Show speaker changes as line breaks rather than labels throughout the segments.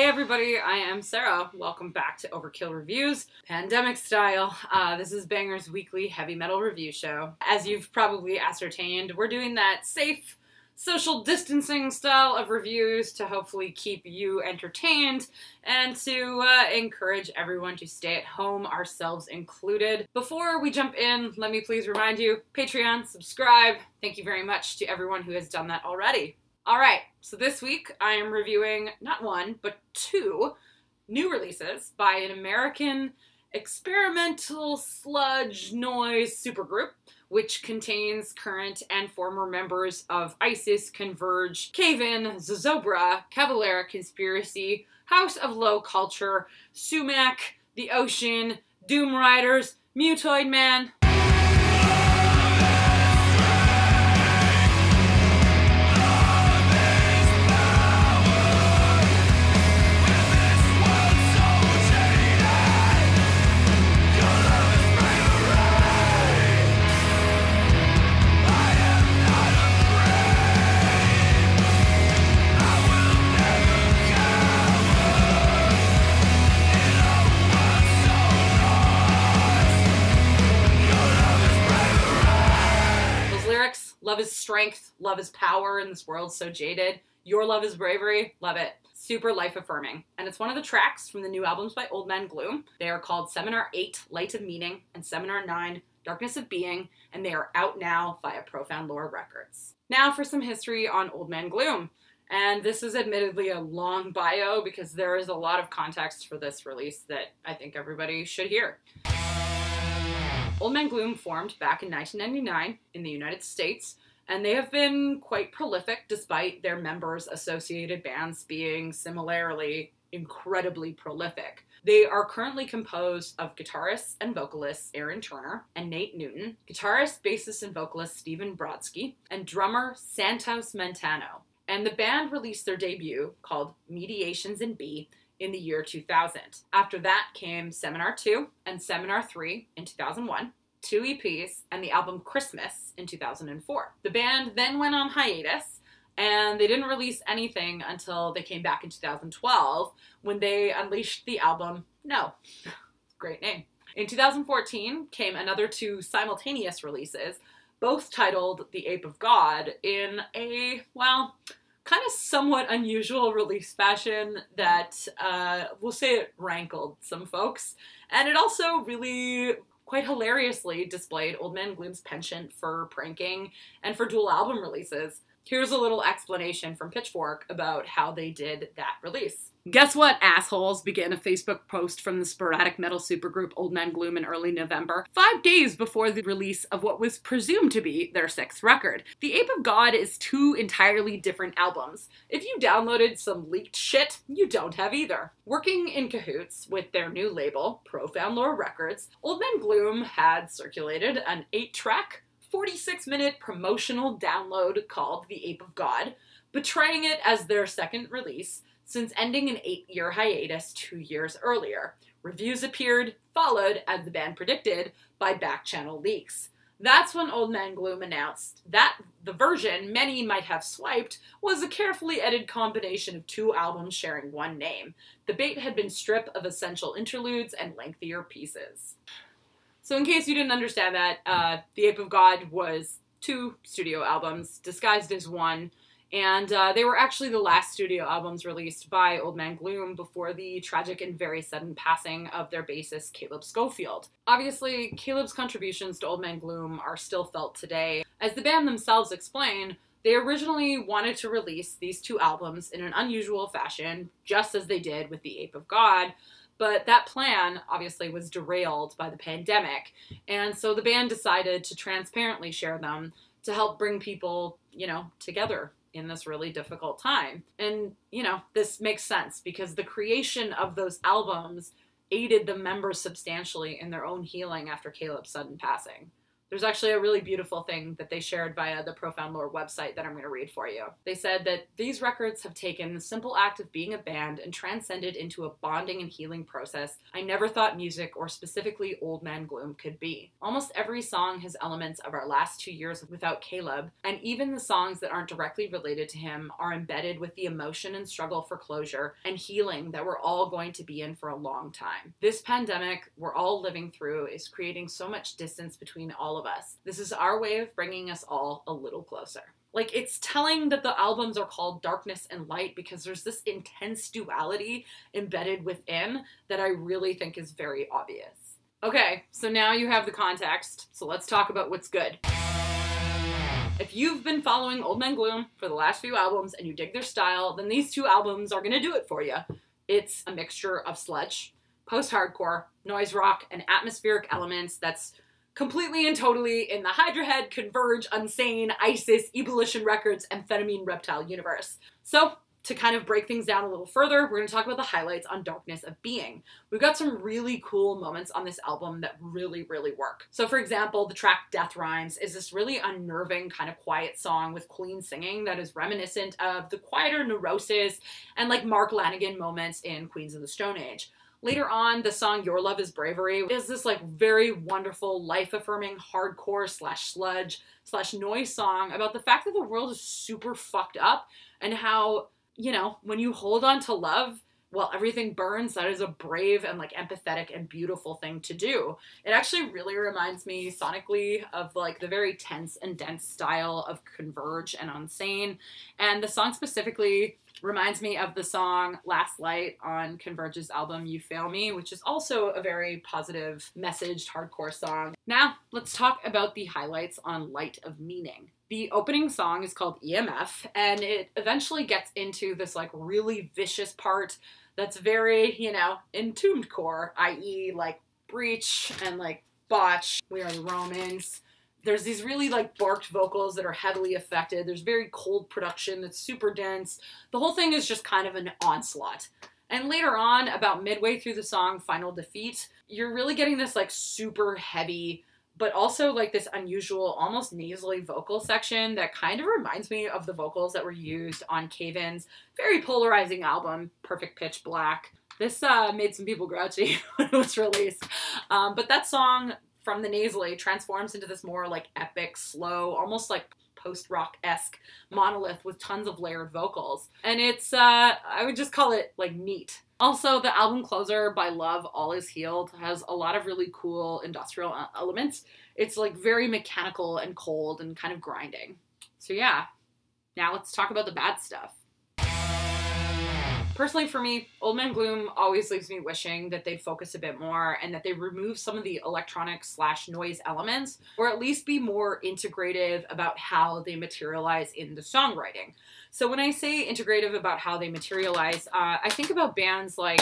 Hey everybody, I am Sarah. Welcome back to Overkill Reviews, pandemic style. This is Banger's weekly heavy metal review show. As you've probably ascertained, we're doing that safe, social distancing style of reviews to hopefully keep you entertained and to encourage everyone to stay at home, ourselves included. Before we jump in, let me please remind you, Patreon, subscribe. Thank you very much to everyone who has done that already. Alright, so this week I am reviewing not one, but two new releases by an American experimental sludge noise supergroup, which contains current and former members of ISIS, Converge, Cave-In, Zozobra, Cavalera Conspiracy, House of Low Culture, Sumac, The Ocean, Doom Riders, Mutoid Man, love is strength, love is power in this world so jaded. Your love is bravery, love it. Super life-affirming. And it's one of the tracks from the new albums by Old Man Gloom. They are called Seminar 8, Light of Meaning, and Seminar 9, Darkness of Being, and they are out now via Profound Lore Records. Now for some history on Old Man Gloom. And this is admittedly a long bio because there is a lot of context for this release that I think everybody should hear. Old Man Gloom formed back in 1999 in the United States, and they have been quite prolific despite their members' associated bands being similarly incredibly prolific. They are currently composed of guitarists and vocalists Aaron Turner and Nate Newton, guitarist, bassist, and vocalist Stephen Brodsky, and drummer Santos Mentano. And the band released their debut, called Mediations in B, in the year 2000. After that came Seminar 2 and Seminar 3 in 2001, 2 EPs, and the album Christmas in 2004. The band then went on hiatus, and they didn't release anything until they came back in 2012 when they unleashed the album No. Great name. In 2014 came another 2 simultaneous releases, both titled The Ape of God, in a, well, kind of somewhat unusual release fashion that, we'll say it rankled some folks. And it also really quite hilariously displayed Old Man Gloom's penchant for pranking and for dual album releases. Here's a little explanation from Pitchfork about how they did that release. Guess what, assholes, began a Facebook post from the sporadic metal supergroup Old Man Gloom in early November, 5 days before the release of what was presumed to be their 6th record. The Ape of God is 2 entirely different albums. If you downloaded some leaked shit, you don't have either. Working in cahoots with their new label, Profound Lore Records, Old Man Gloom had circulated an 8-track, 46-minute promotional download called The Ape of God, betraying it as their 2nd release since ending an 8-year hiatus 2 years earlier. Reviews appeared, followed, as the band predicted, by back-channel leaks. That's when Old Man Gloom announced that the version many might have swiped was a carefully edited combination of 2 albums sharing one name. The bait had been stripped of essential interludes and lengthier pieces. So in case you didn't understand that, The Ape of God was 2 studio albums disguised as one, and they were actually the last studio albums released by Old Man Gloom before the tragic and very sudden passing of their bassist Caleb Schofield. Obviously, Caleb's contributions to Old Man Gloom are still felt today. As the band themselves explain, they originally wanted to release these 2 albums in an unusual fashion, just as they did with The Ape of God, but that plan obviously was derailed by the pandemic, and so the band decided to transparently share them to help bring people, together in this really difficult time. And, this makes sense because the creation of those albums aided the members substantially in their own healing after Caleb's sudden passing. There's actually a really beautiful thing that they shared via the Profound Lore website that I'm going to read for you. They said that these records have taken the simple act of being a band and transcended into a bonding and healing process I never thought music, or specifically Old Man Gloom, could be. Almost every song has elements of our last 2 years without Caleb, and even the songs that aren't directly related to him are embedded with the emotion and struggle for closure and healing that we're all going to be in for a long time. This pandemic we're all living through is creating so much distance between all of us. This is our way of bringing us all a little closer. Like, it's telling that the albums are called Darkness and Light because there's this intense duality embedded within that I really think is very obvious. Okay, so now you have the context, so let's talk about what's good. If you've been following Old Man Gloom for the last few albums and you dig their style, then these 2 albums are gonna do it for you. It's a mixture of sludge, post-hardcore, noise rock, and atmospheric elements that's completely and totally in the Hydra Head, Converge, Unsane, ISIS, Ebullition Records, Amphetamine Reptile universe. So, to kind of break things down a little further, we're going to talk about the highlights on Darkness of Being. We've got some really cool moments on this album that really, really work. So for example, the track Death Rhymes is this really unnerving kind of quiet song with clean singing that is reminiscent of the quieter Neurosis and like Mark Lanigan moments in Queens of the Stone Age. Later on, the song Your Love is Bravery is this like very wonderful, life-affirming hardcore slash sludge slash noise song about the fact that the world is super fucked up and how, you know, when you hold on to love while everything burns, that is a brave and like empathetic and beautiful thing to do. It actually really reminds me sonically of like the very tense and dense style of Converge and Unsane. And the song specifically reminds me of the song Last Light on Converge's album You Fail Me, which is also a very positive messaged hardcore song. Now, let's talk about the highlights on Light of Meaning. The opening song is called EMF, and it eventually gets into this like really vicious part that's very, you know, entombed core, i.e. like Breach and like Botch, We Are the Romans. There's these really like barked vocals that are heavily affected. There's very cold production that's super dense. The whole thing is just kind of an onslaught. And later on, about midway through the song Final Defeat, you're really getting this like super heavy, but also like this unusual, almost nasally vocal section that kind of reminds me of the vocals that were used on Cave-In's very polarizing album, Perfect Pitch Black. This made some people grouchy when it was released. But that song from the nasally transforms into this more like epic, slow, almost like post-rock-esque monolith with tons of layered vocals. And it's, I would just call it like neat. Also, the album closer, By Love, All Is Healed, has a lot of really cool industrial elements. It's like very mechanical and cold and kind of grinding. So yeah, now let's talk about the bad stuff. Personally, for me, Old Man Gloom always leaves me wishing that they'd focus a bit more and that they remove some of the electronic slash noise elements, or at least be more integrative about how they materialize in the songwriting. So when I say integrative about how they materialize, I think about bands like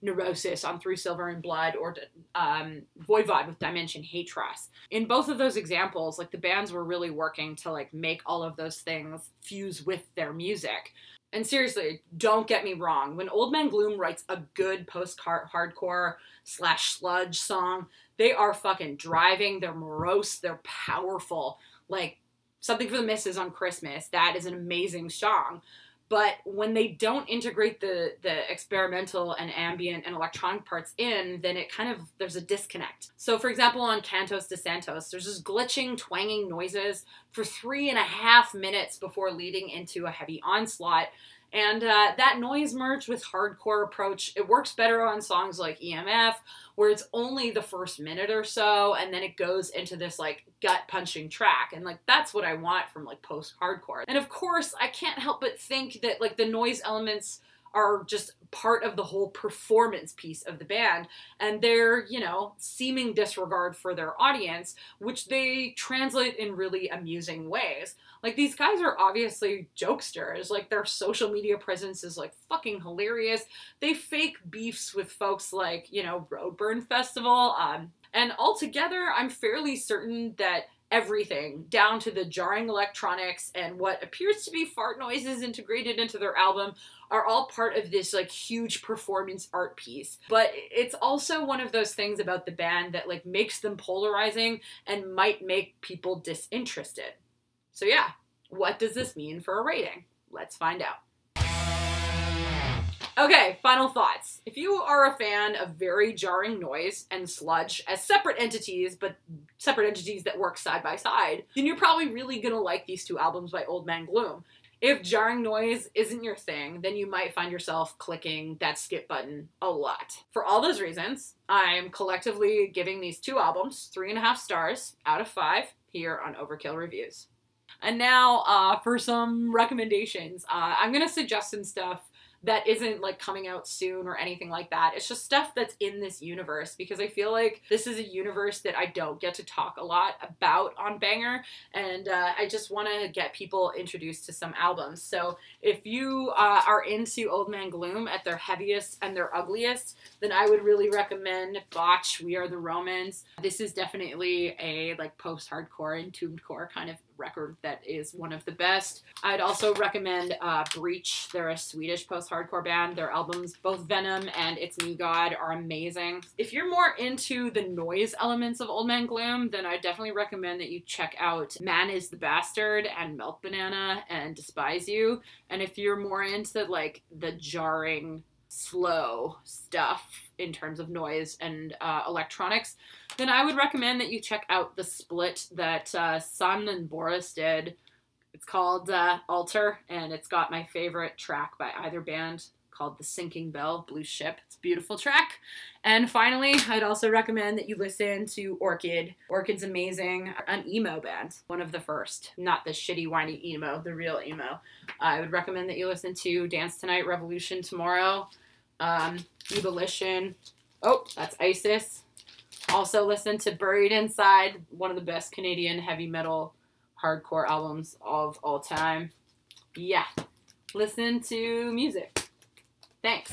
Neurosis on Through Silver and Blood, or Voivod with Dimension Hatros. In both of those examples, like the bands were really working to like make all of those things fuse with their music. And seriously, don't get me wrong, when Old Man Gloom writes a good post-hardcore slash sludge song, they are fucking driving, they're morose, they're powerful. Like, Something for the Misses on Christmas, that is an amazing song. But when they don't integrate the experimental and ambient and electronic parts in, then it kind of, there's a disconnect. So for example, on Cantos de Santos, there's this glitching, twanging noises for 3.5 minutes before leading into a heavy onslaught. And that noise merged with hardcore approach, it works better on songs like EMF, where it's only the first minute or so, and then it goes into this like gut-punching track. And like that's what I want from like post-hardcore. And of course, I can't help but think that like the noise elements are just part of the whole performance piece of the band, and their, you know, seeming disregard for their audience, which they translate in really amusing ways. Like, these guys are obviously jokesters. Like, their social media presence is like fucking hilarious. They fake beefs with folks like, you know, Roadburn Festival, and altogether, I'm fairly certain that everything, down to the jarring electronics and what appears to be fart noises integrated into their album, are all part of this like huge performance art piece. But it's also one of those things about the band that like makes them polarizing and might make people disinterested. So yeah, what does this mean for a rating? Let's find out. Okay, final thoughts. If you are a fan of very jarring noise and sludge as separate entities, but separate entities that work side by side, then you're probably really gonna like these two albums by Old Man Gloom. If jarring noise isn't your thing, then you might find yourself clicking that skip button a lot. For all those reasons, I'm collectively giving these two albums 3.5 stars out of 5 here on Overkill Reviews. And now for some recommendations. I'm gonna suggest some stuff that isn't like coming out soon or anything like that. It's just stuff that's in this universe, because I feel like this is a universe that I don't get to talk a lot about on Banger, and I just want to get people introduced to some albums. So if you are into Old Man Gloom at their heaviest and their ugliest, then I would really recommend Botch, We Are the Romans. This is definitely a like post-hardcore, entombedcore kind of record that is one of the best. I'd also recommend Breach. They're a Swedish post-hardcore band. Their albums, both Venom and It's Me God, are amazing. If you're more into the noise elements of Old Man Gloom, then I definitely recommend that you check out Man is the Bastard and Milk Banana and Despise You. And if you're more into like the jarring, slow stuff in terms of noise and electronics, then I would recommend that you check out the split that Sun and Boris did. It's called Alter, and it's got my favorite track by either band called The Sinking Bell, Blue Ship. It's a beautiful track. And finally, I'd also recommend that you listen to Orchid. Orchid's amazing. An emo band, one of the first. Not the shitty, whiny emo, the real emo. I would recommend that you listen to Dance Tonight, Revolution Tomorrow, Ebullition. Oh, that's ISIS. Also listen to Buried Inside, one of the best Canadian heavy metal hardcore albums of all time. Yeah, listen to music. Thanks.